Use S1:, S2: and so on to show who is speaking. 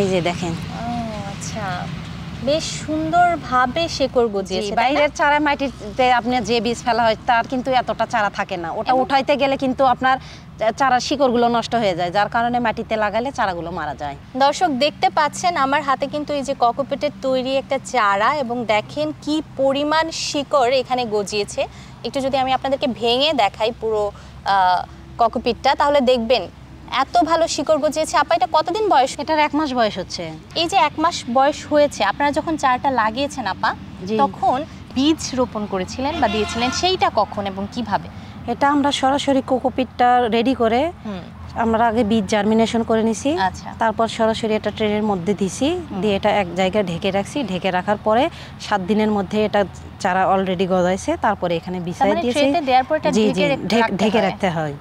S1: এই যে দেখেন।
S2: আচ্ছা, বেশ সুন্দরভাবে শেকড় গজিয়েছে।
S1: বাইরের চারা মাটিতে আপনার যে বীজ ফেলা হয় তার কিন্তু এতটা চারা থাকে না, ওটা উঠাইতে গেলে কিন্তু আপনার চারার শিকড়গুলো নষ্ট হয়ে যায়, যার কারণে মাটিতে লাগালে চারাগুলো মারা যায়।
S2: দর্শক দেখতে পাচ্ছেন আমার হাতে কিন্তু এই যে কোকোপিটের তৈরি একটা চারা, এবং দেখেন কি পরিমাণ শিকড় এখানে গজিয়েছে। একটু যদি আমি আপনাদেরকে ভেঙে দেখাই পুরো কোকোপিটটা, তাহলে দেখবেন এত ভালো শিকড় গজিয়েছে। আপা, এটা কতদিন বয়স?
S1: এটার 1 মাস বয়স হচ্ছে।
S2: এই যে 1 মাস বয়স হয়েছে, আপনারা যখন চারাটা লাগিয়েছেন আপা, তখন বীজ রোপণ করেছিলেন বা দিয়েছিলেন, সেইটা কখন এবং কিভাবে?
S1: এটা আমরা সরাসরি কোকোপিটটা রেডি করে আমরা আগে বীজ জার্মিনেশন করে নিছি।
S2: আচ্ছা।
S1: তারপর সরাসরি এটা ট্রেনের মধ্যে দিছি, দিয়ে এটা এক জায়গায় ঢেকে রাখছি। ঢেকে রাখার পরে 7 দিনের মধ্যে এটা চারা অলরেডি গজাইছে। তারপরে এখানে বিছাই দিয়েছি।
S2: ঢেকে
S1: রাখতে হয়।